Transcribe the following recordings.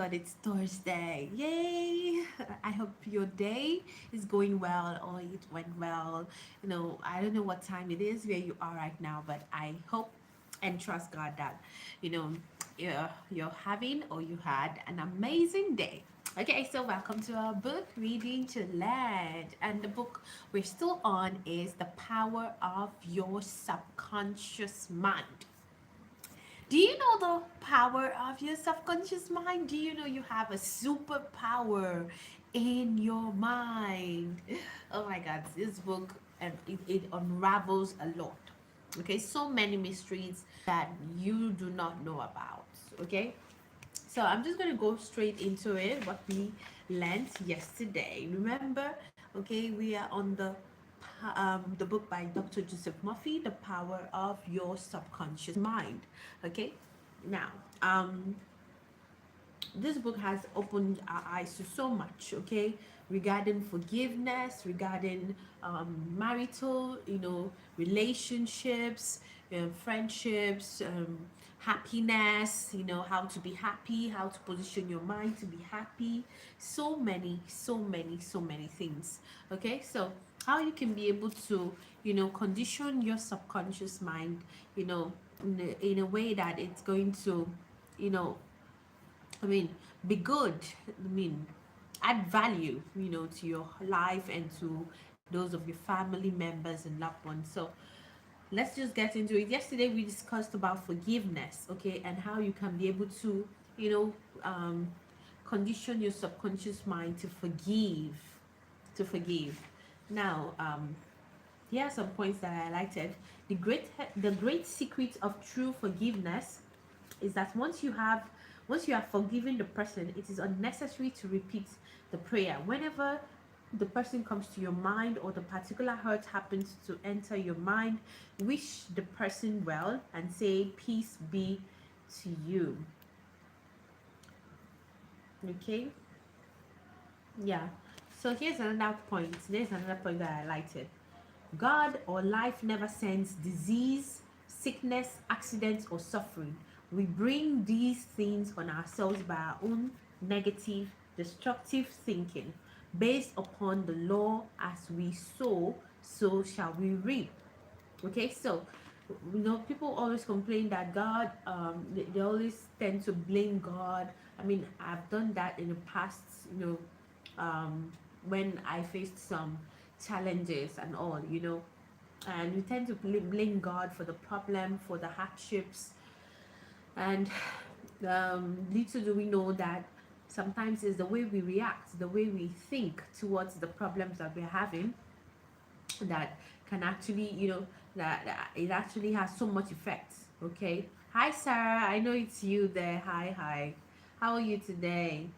God, it's Thursday. Yay! I hope your day is going well or it went well. I don't know what time it is where you are right now, but I hope and trust God that, you know, you're having or you had an amazing day. Okay, so welcome to our book, Reading to Learn. And the book we're still on is The Power of Your Subconscious Mind. Do you know the power of your subconscious mind? Do you know you have a superpower in your mind? Oh my God, this book and it unravels a lot. Okay, so many mysteries that you do not know about. Okay, so I'm just going to go straight into it. What we learned yesterday. Remember, okay, we are on the book by Dr. Joseph Murphy, The Power of Your Subconscious Mind. Okay, now this book has opened our eyes to so much, okay, regarding forgiveness, regarding marital, relationships, friendships, happiness, how to be happy, how to position your mind to be happy. So many, so many, so many things. Okay, so how you can be able to, condition your subconscious mind, in a way that it's going to, you know, I mean, be good. I mean, add value, to your life and to those of your family members and loved ones. So let's just get into it. Yesterday we discussed about forgiveness, okay, and how you can be able to, you know, condition your subconscious mind to forgive, to forgive. Now, here are some points that I highlighted. The great secret of true forgiveness is that once you have forgiven the person, it is unnecessary to repeat the prayer. Whenever the person comes to your mind or the particular hurt happens to enter your mind, wish the person well and say peace be to you. Okay, yeah. So there's another point that I highlighted. God or life never sends disease, sickness, accidents, or suffering. We bring these things on ourselves by our own negative, destructive thinking. Based upon the law, as we sow, so shall we reap. Okay, so people always complain that God, they always tend to blame God. I mean, I've done that in the past, when I faced some challenges and all, and we tend to blame God for the problem, for the hardships, and little do we know that sometimes it's the way we react, the way we think towards the problems that we're having, that can actually, that it actually has so much effect. Okay, hi Sarah, I know it's you there. Hi, how are you today?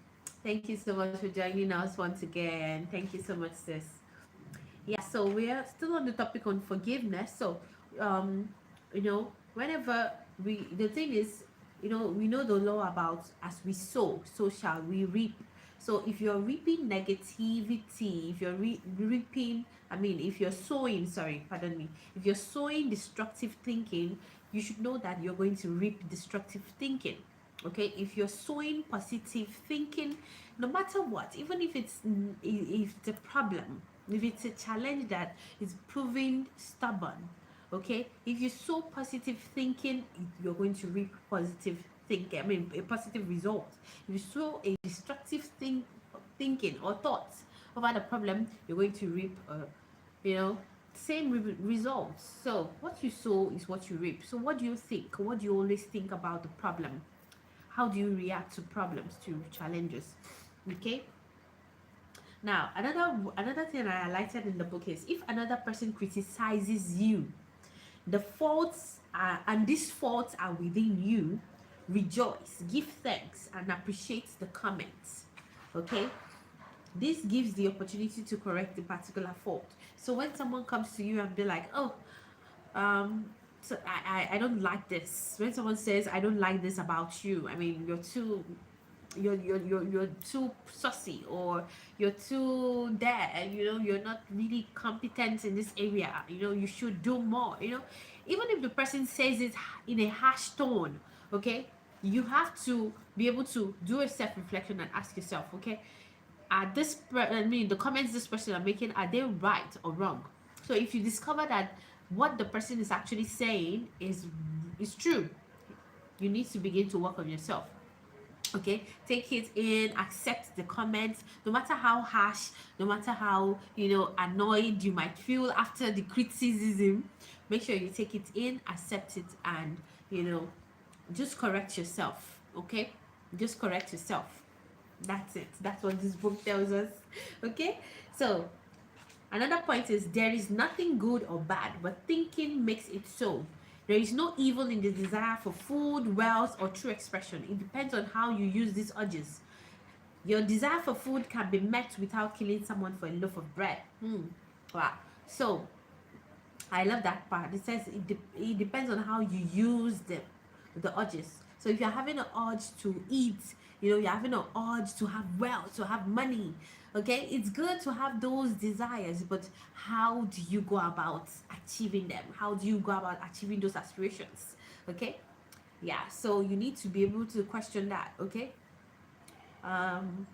Thank you so much for joining us once again. Thank you so much, sis. Yeah, so we're still on the topic on forgiveness. So whenever the thing is, we know the law about as we sow, so shall we reap. So if you're reaping negativity, if you're reaping, I mean, if you're sowing, sorry, pardon me, if you're sowing destructive thinking, you should know that you're going to reap destructive thinking. Okay, if you're sowing positive thinking, no matter what, even if if it's a problem, if it's a challenge that is proving stubborn, okay, if you sow positive thinking, you're going to reap positive thinking, I mean a positive result. If you sow a destructive thinking or thoughts about the problem, you're going to reap you know same results. So what you sow is what you reap. So what do you think? What do you always think about the problem? How do you react to problems, to challenges? Okay, now another thing I highlighted in the book is, if another person criticizes you, the faults are and these faults are within you, rejoice, give thanks, and appreciate the comments. Okay, this gives the opportunity to correct the particular fault. So when someone comes to you and be like, oh, so I don't like this, when someone says I don't like this about you, I mean, you're too saucy, or you're too there, you're not really competent in this area, you should do more, even if the person says it in a harsh tone. Okay, you have to be able to do a self-reflection and ask yourself, okay, are the comments this person are making, are they right or wrong? So if you discover that what the person is actually saying is true, you need to begin to work on yourself. Okay, take it in, accept the comments, no matter how harsh, no matter how annoyed you might feel after the criticism. Make sure you take it in, accept it, and just correct yourself. Okay, just correct yourself. That's it. That's what this book tells us. Okay, so another point is, there is nothing good or bad, but thinking makes it so. There is no evil in the desire for food, wealth, or true expression. It depends on how you use these urges. Your desire for food can be met without killing someone for a loaf of bread. Wow. So I love that part. It says it depends on how you use the urges. So if you're having an urge to eat, you're having an urge to have wealth, to have money, okay, it's good to have those desires, but how do you go about achieving them? How do you go about achieving those aspirations? Okay, yeah, so you need to be able to question that. Okay, um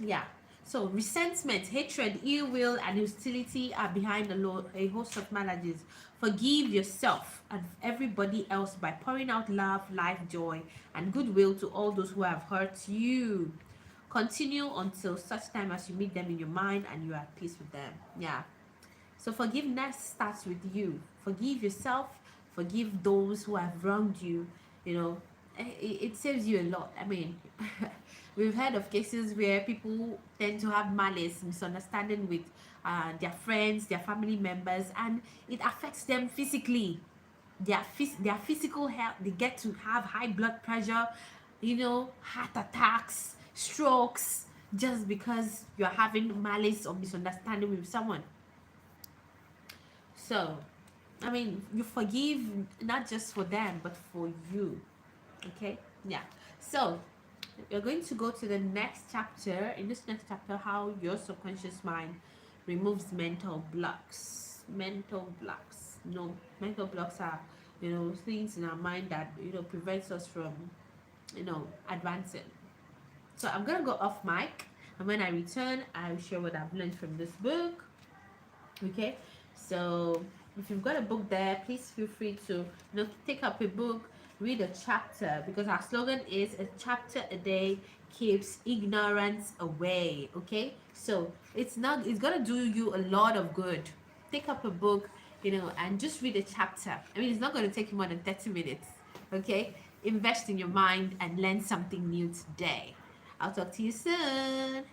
yeah. So resentment, hatred, ill will, and hostility are behind a host of maladies. Forgive yourself and everybody else by pouring out love, life, joy, and goodwill to all those who have hurt you. Continue until such time as you meet them in your mind and you are at peace with them. Yeah. So forgiveness starts with you. Forgive yourself, forgive those who have wronged you. It saves you a lot. I mean, we've heard of cases where people tend to have malice, misunderstanding with their friends, their family members, and it affects them physically. Their physical health, they get to have high blood pressure, heart attacks, strokes, just because you're having malice or misunderstanding with someone. So, I mean, you forgive not just for them, but for you. Okay? Yeah. So, we're going to go to the next chapter. In this next chapter, how your subconscious mind removes mental blocks. Mental blocks. No, mental blocks are, things in our mind that, prevents us from, advancing. So, I'm going to go off mic. And when I return, I'll share what I've learned from this book. Okay, so if you've got a book there, please feel free to take up a book, read a chapter, because our slogan is a chapter a day keeps ignorance away. Okay, so it's gonna do you a lot of good. Take up a book, and just read a chapter. I mean, it's not going to take you more than 30 minutes. Okay, invest in your mind and learn something new today. I'll talk to you soon.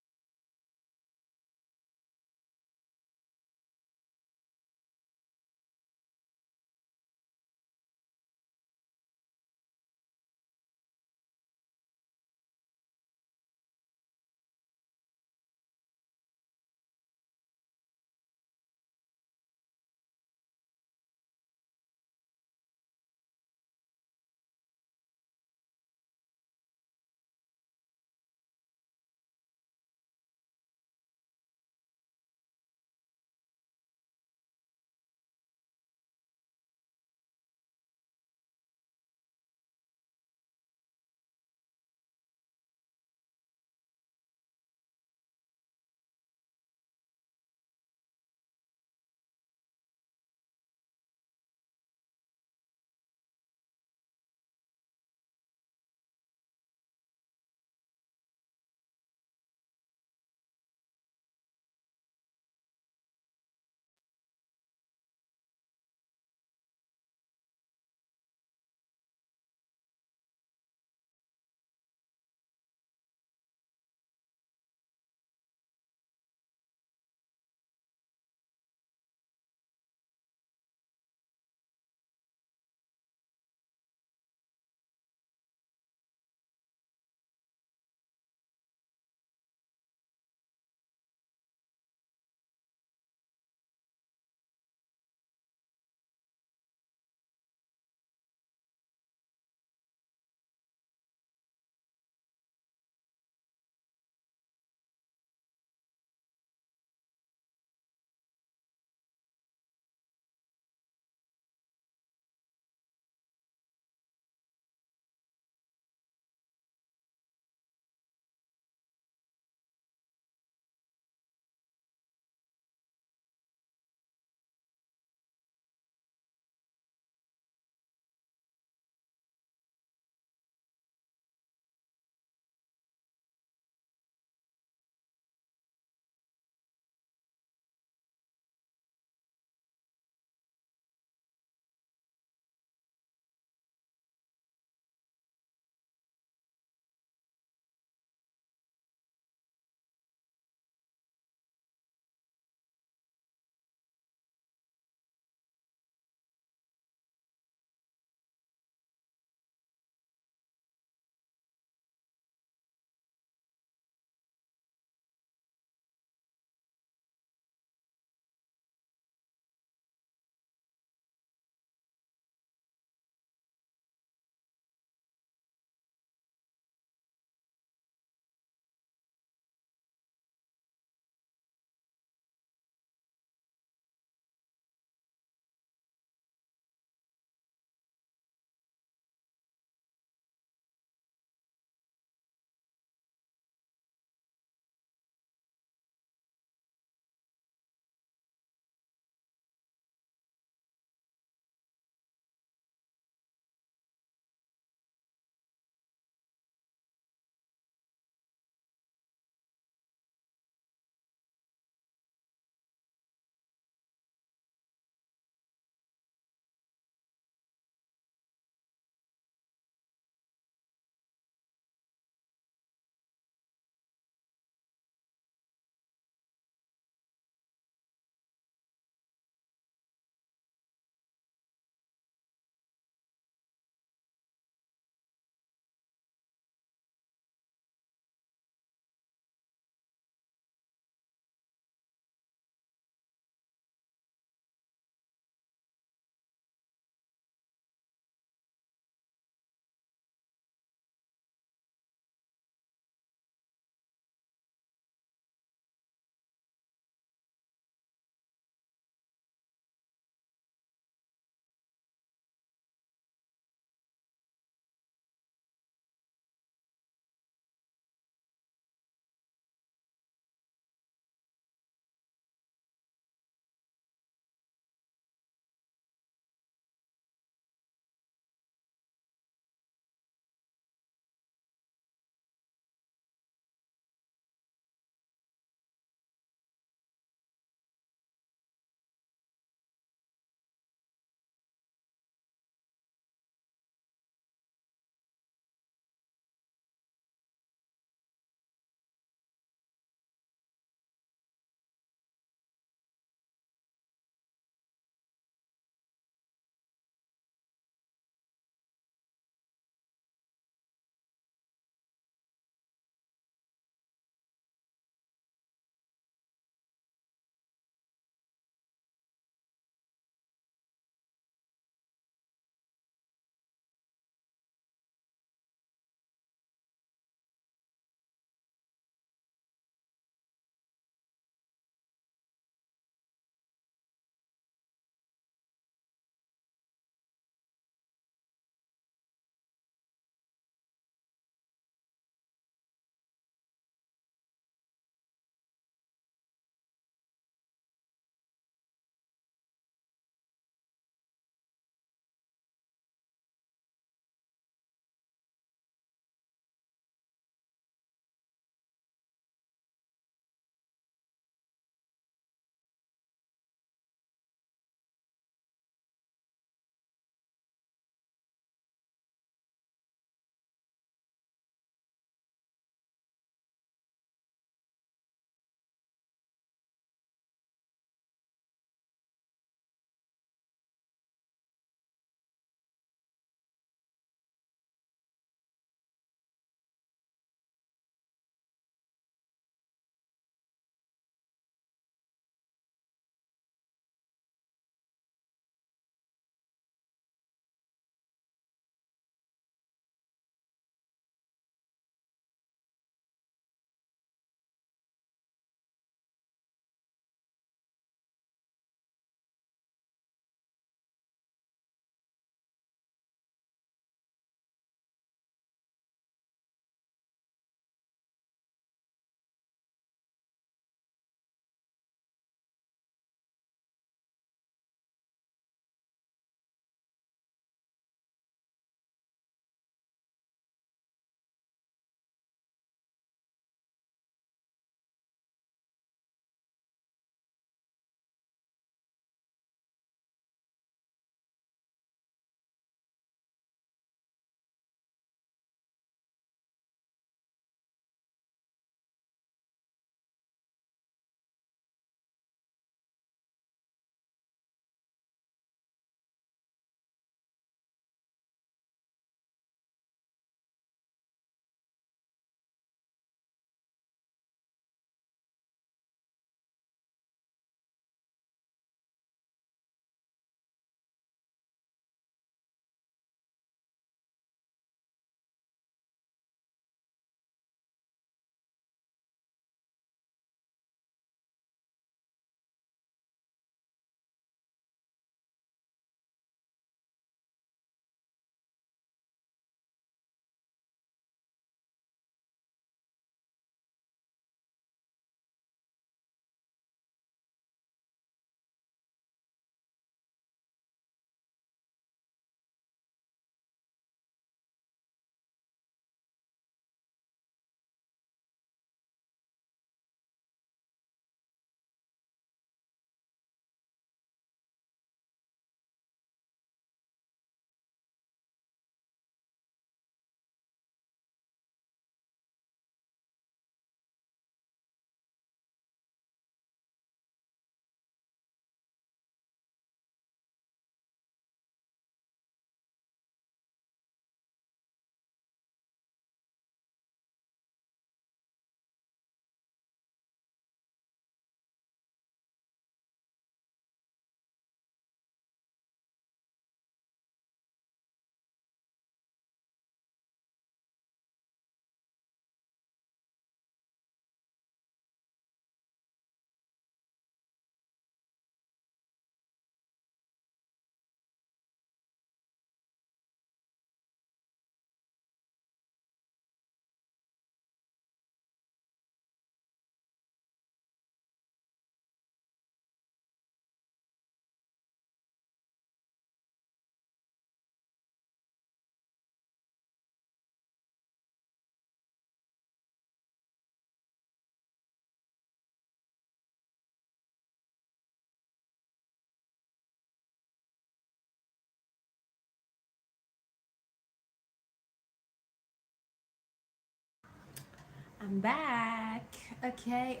I'm back. Okay.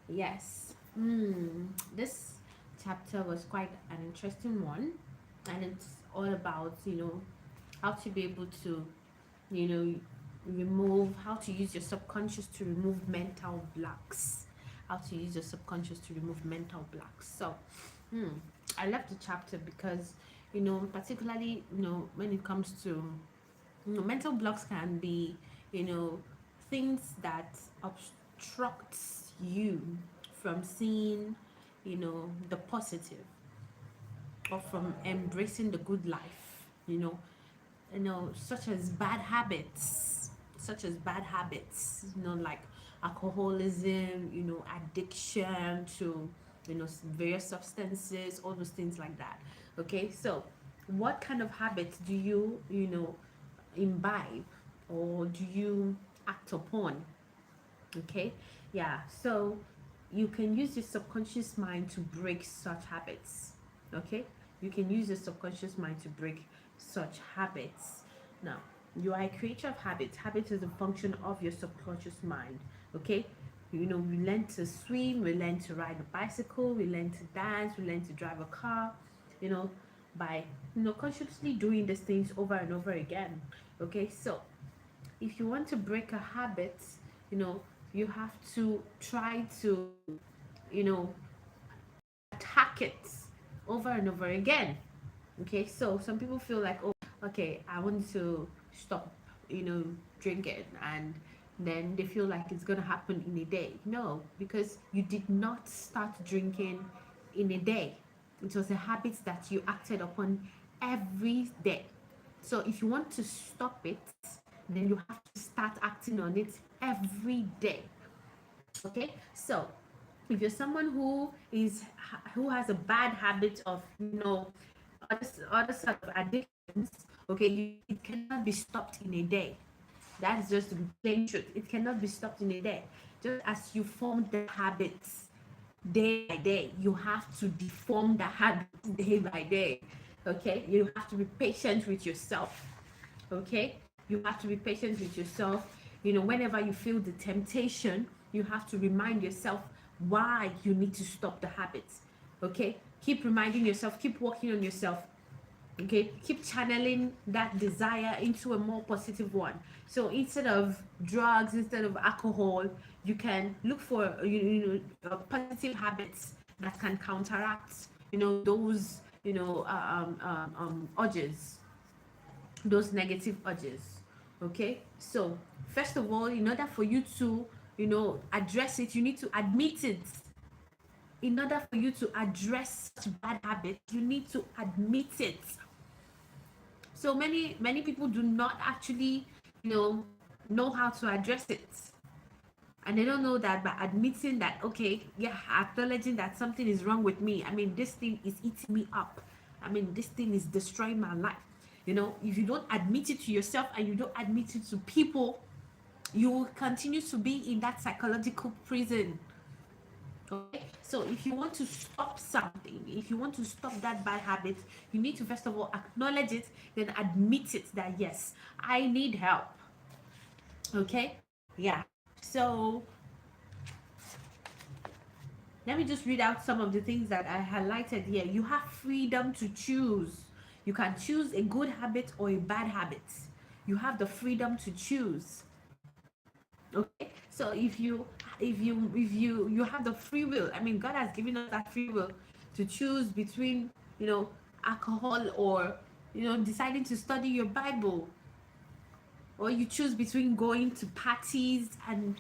Yes. This chapter was quite an interesting one, and it's all about, how to be able to, you know, how to use your subconscious to remove mental blocks. How to use your subconscious to remove mental blocks. So, I love the chapter because, particularly, when it comes to, mental blocks can be, things that obstructs you from seeing, the positive, or from embracing the good life, such as bad habits, like alcoholism, addiction to, various substances, all those things like that. Okay, so what kind of habits do you, imbibe, or do you act upon? Okay, yeah, so you can use your subconscious mind to break such habits. Okay, you can use your subconscious mind to break such habits. Now, you are a creature of habits. Habit is a function of your subconscious mind. Okay, we learn to swim, we learn to ride a bicycle, we learn to dance, we learn to drive a car, you know by, consciously doing these things over and over again. Okay, so if you want to break a habit, you know you have to try to, you know attack it over and over again. Okay, so some people feel like, oh, okay, I want to stop, drinking, and then they feel like it's going to happen in a day. No, because you did not start drinking in a day. It was a habit that you acted upon every day. So if you want to stop it, then you have to start acting on it every day. Okay, so if you're someone who has a bad habit of, other sort of addictions, okay, it cannot be stopped in a day. That's just the plain truth. It cannot be stopped in a day. Just as you form the habits day by day, you have to deform the habit day by day. Okay, you have to be patient with yourself. Okay, you have to be patient with yourself. Whenever you feel the temptation, you have to remind yourself why you need to stop the habits. Okay, keep reminding yourself, keep working on yourself. Okay, keep channeling that desire into a more positive one. So instead of drugs, instead of alcohol, you can look for, positive habits that can counteract, those, urges, those negative urges. Okay, so first of all, in order for you to, address it, you need to admit it. In order for you to address such bad habits, you need to admit it. So many people do not actually, know how to address it, and they don't know that by admitting that, okay, yeah, acknowledging that something is wrong with me. I mean, this thing is eating me up. I mean, this thing is destroying my life. If you don't admit it to yourself and you don't admit it to people, you will continue to be in that psychological prison. Okay, so if you want to stop something, if you want to stop that bad habit, you need to first of all acknowledge it, then admit it that yes, I need help. Okay, yeah. So let me just read out some of the things that I highlighted here. You have freedom to choose. You can choose a good habit or a bad habit. You have the freedom to choose. Okay, so if you have the free will, I mean, God has given us that free will to choose between, alcohol, or, deciding to study your Bible, or you choose between going to parties and,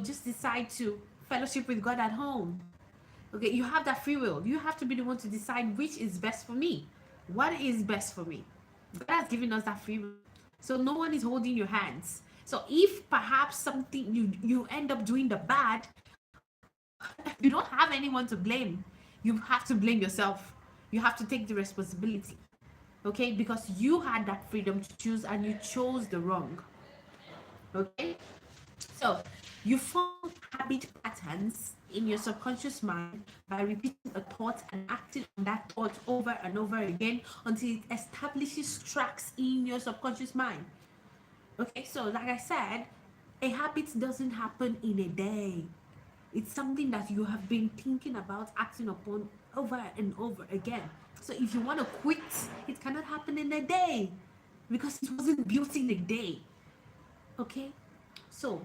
just decide to fellowship with God at home. Okay, you have that free will. You have to be the one to decide which is best for me. What is best for me? God has given us that free will. So no one is holding your hands. So if perhaps something you end up doing the bad, you don't have anyone to blame. You have to blame yourself. You have to take the responsibility. Okay, because you had that freedom to choose and you chose the wrong. Okay, so you form habit patterns in your subconscious mind by repeating a thought and acting on that thought over and over again until it establishes tracks in your subconscious mind. Okay, so like I said, A habit doesn't happen in a day. It's something that you have been thinking about, acting upon over and over again. So if you want to quit, it cannot happen in a day because it wasn't built in a day. Okay? So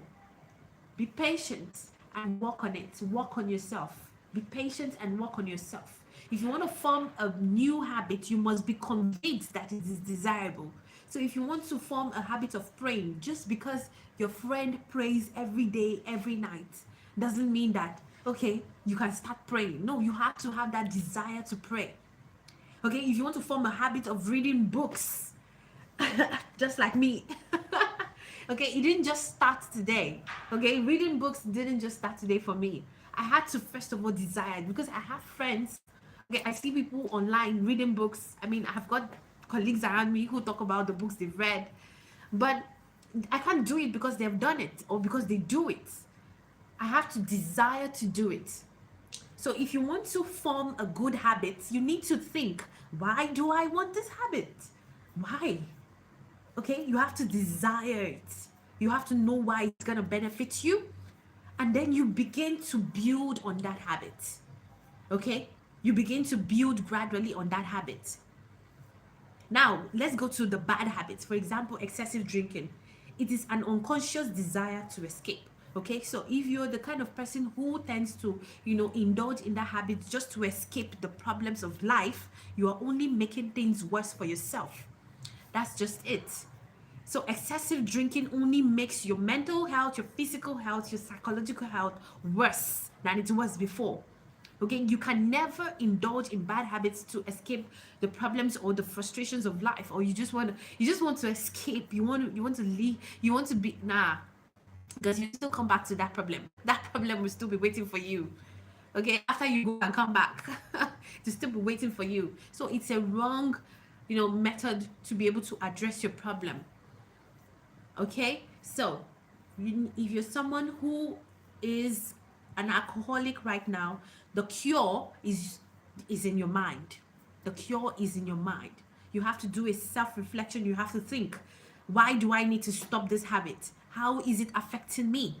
be patient and work on it. Work on yourself. Be patient and work on yourself. If you want to form a new habit, you must be convinced that it is desirable. So if you want to form a habit of praying, just because your friend prays every day, every night, doesn't mean that, okay, you can start praying. No, you have to have that desire to pray. Okay, if you want to form a habit of reading books, just like me, okay, it didn't just start today. Okay, reading books didn't just start today for me. I had to first of all desire it because I have friends. Okay, I see people online reading books. I mean, I've got colleagues around me who talk about the books they've read, but I can't do it because they've done it or because they do it. I have to desire to do it. So if you want to form a good habit, you need to think, why do I want this habit? Why? Okay, you have to desire it. You have to know why it's going to benefit you. And then you begin to build on that habit. Okay, you begin to build gradually on that habit. Now, let's go to the bad habits. For example, excessive drinking. It is an unconscious desire to escape. Okay, so if you're the kind of person who tends to, indulge in that habit just to escape the problems of life, you are only making things worse for yourself. That's just it. So excessive drinking only makes your mental health, your physical health, your psychological health worse than it was before. Okay, you can never indulge in bad habits to escape the problems or the frustrations of life, or you just want to escape. You want to leave. You want to be because you still come back to that problem. That problem will still be waiting for you. Okay, after you go and come back, to still be waiting for you. So it's a wrong, method to be able to address your problem. Okay, so if you're someone who is an alcoholic right now, the cure is in your mind. The cure is in your mind. You have to do a self-reflection. You have to think, why do I need to stop this habit? How is it affecting me?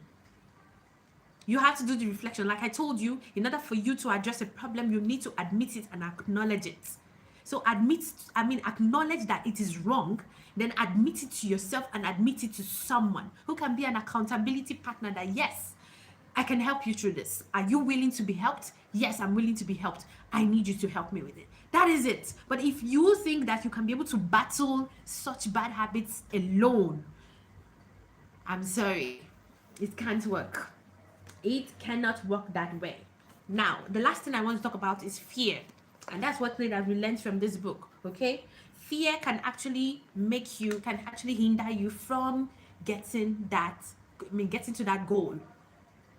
You have to do the reflection. Like I told you, in order for you to address a problem, you need to admit it and acknowledge it. So acknowledge that it is wrong, then admit it to yourself and admit it to someone who can be an accountability partner that, yes, I can help you through this. Are you willing to be helped? Yes, I'm willing to be helped. I need you to help me with it. That is it. But if you think that you can be able to battle such bad habits alone, I'm sorry, it can't work. It cannot work that way. Now, the last thing I want to talk about is fear. And that's what we learned from this book, okay? Fear can actually hinder you from getting to that goal.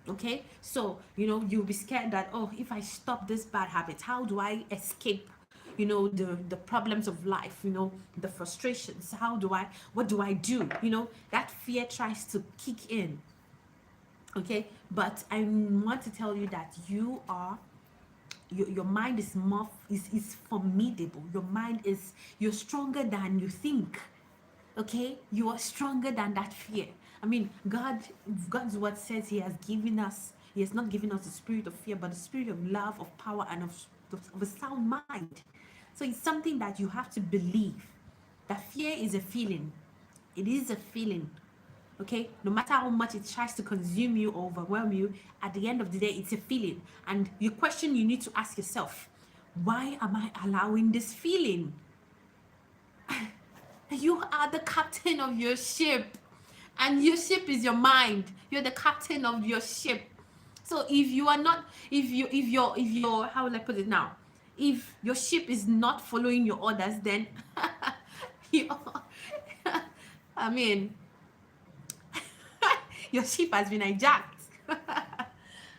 Okay, so you'll be scared that, oh, if I stop this bad habit, how do I escape the problems of life, the frustrations? What do I do? That fear tries to kick in. Okay, but I want to tell you that your mind is formidable. You're stronger than you think. Okay, you are stronger than that fear. I mean, God's word says He has not given us the spirit of fear, but the spirit of love, of power, and of a sound mind. So it's something that you have to believe. That fear is a feeling. It is a feeling. Okay, no matter how much it tries to consume you or overwhelm you, at the end of the day, it's a feeling. And your question you need to ask yourself, why am I allowing this feeling? You are the captain of your ship, and your ship is your mind. You're the captain of your ship. So if how will I put it now? If your ship is not following your orders, then your ship has been hijacked.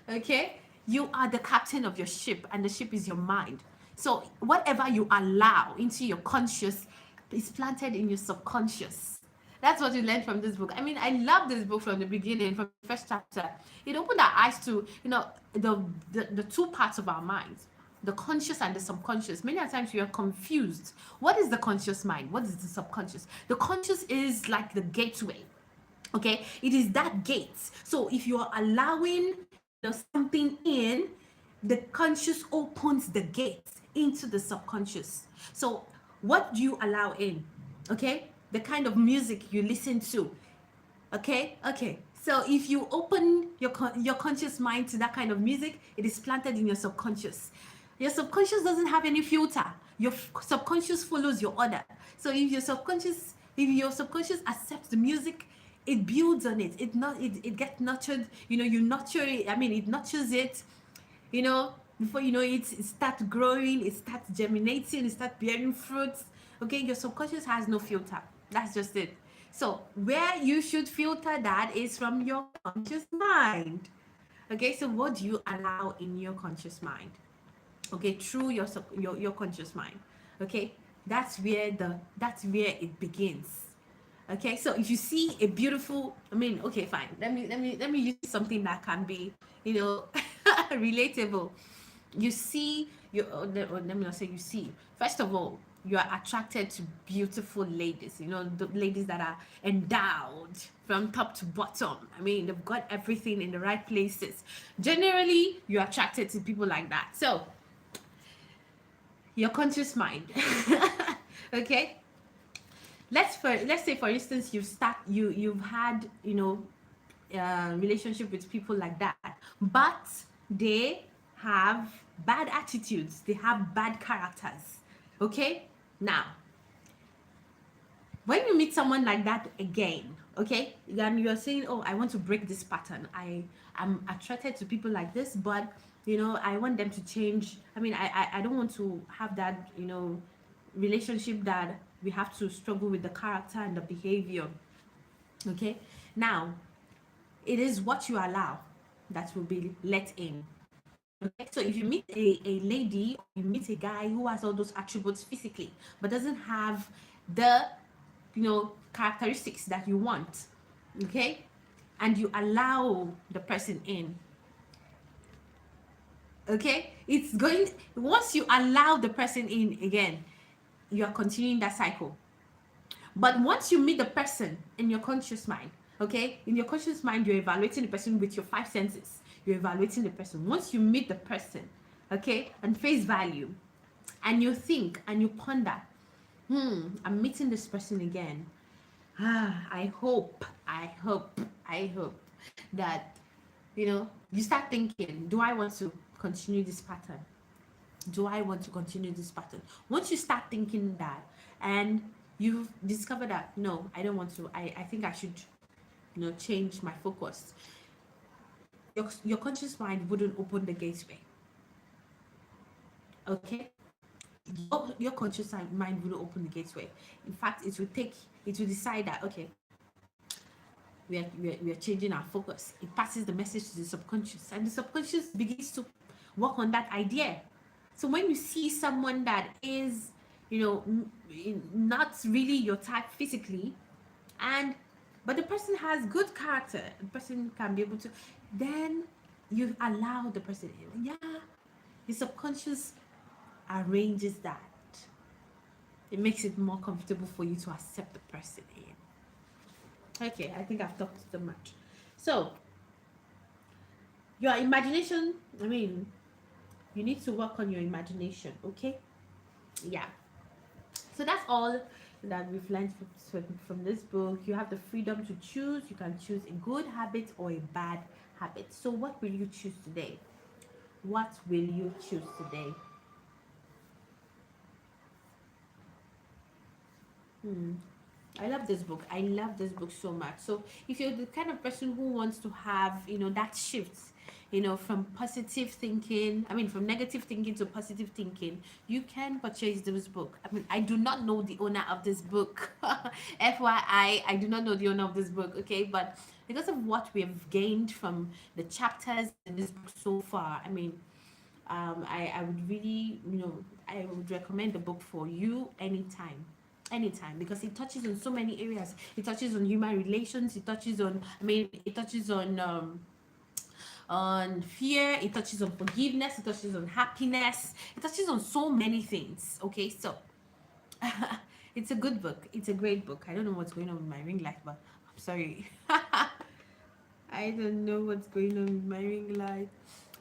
Okay, you are the captain of your ship, and the ship is your mind. So whatever you allow into your conscious is planted in your subconscious. That's what you learned from this book. I mean, I love this book from the beginning, from the first chapter. It opened our eyes to the two parts of our minds, the conscious and the subconscious. Many times we are confused. What is the conscious mind? What is the subconscious? The conscious is like the gateway. Okay, it is that gate. So if you are allowing something in, the conscious opens the gate into the subconscious. So what do you allow in? Okay, the kind of music you listen to. Okay, so if you open your conscious mind to that kind of music, it is planted in your subconscious. Your subconscious doesn't have any filter. Your subconscious follows your order. So if your subconscious accepts the music, it builds on it. It gets nurtured. You nurture it. I mean, it nurtures it. Before you know it, it starts growing, it starts germinating, it starts bearing fruits. Okay, your subconscious has no filter. That's just it. So where you should filter that is from your conscious mind. Okay, so what do you allow in your conscious mind? Okay, through your conscious mind. Okay, that's where it begins. Okay, so if you see a beautiful, I mean, okay, fine, let me use something that can be, relatable. You see, let me not say you see. First of all, you are attracted to beautiful ladies, the ladies that are endowed from top to bottom. I mean, they've got everything in the right places. Generally, you're attracted to people like that. So your conscious mind. Okay, let's say, for instance, you've had, relationship with people like that, but they have bad attitudes, they have bad characters. Okay, now when you meet someone like that again, okay, and you're saying, oh, I want to break this pattern, I'm attracted to people like this, but I want them to change. I mean, I don't want to have that, relationship that we have to struggle with the character and the behavior. Okay, now it is what you allow that will be let in. Okay, so if you meet a lady, or you meet a guy who has all those attributes physically but doesn't have the characteristics that you want, okay, and you allow the person in, okay, it's going, once you allow the person in again, you are continuing that cycle. But once you meet the person in your conscious mind, okay, in your conscious mind, you're evaluating the person with your five senses. You're evaluating the person. Once you meet the person, okay, and face value, and you think and you ponder, I'm meeting this person again. I hope that, you start thinking, do I want to continue this pattern? Do I want to continue this pattern? Once you start thinking that, and you discover that, no, I don't want to, I think I should, change my focus, your conscious mind wouldn't open the gateway. Okay, your conscious mind wouldn't open the gateway. In fact, it will decide that, okay, we are changing our focus. It passes the message to the subconscious, and the subconscious begins to work on that idea. So when you see someone that is, not really your type physically, but the person has good character, the person can be able to, then you allow the person in. Yeah, the subconscious arranges that. It makes it more comfortable for you to accept the person in. Okay, I think I've talked too much. So your imagination, I mean, you need to work on your imagination. Okay, yeah. So that's all that we've learned from this book. You have the freedom to choose. You can choose a good habit or a bad habit. So what will you choose today? What will you choose today? I love this book. I love this book so much. So if you're the kind of person who wants to have, that shift, from positive thinking, I mean, from negative thinking to positive thinking, you can purchase this book. I mean, I do not know the owner of this book. FYI, I do not know the owner of this book, okay? But because of what we have gained from the chapters in this book so far, I mean, I would really, I would recommend the book for you anytime, because it touches on so many areas. It touches on human relations, it touches on, it touches on fear, it touches on forgiveness, it touches on happiness, it touches on so many things. Okay, so it's a good book, it's a great book. I don't know what's going on with my ring light, but Sorry. I don't know what's going on with my ring light.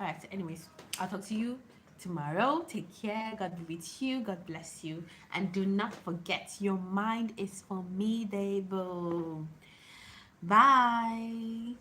All right. Anyways, I'll talk to you tomorrow. Take care. God be with you. God bless you. And do not forget, your mind is formidable. Bye.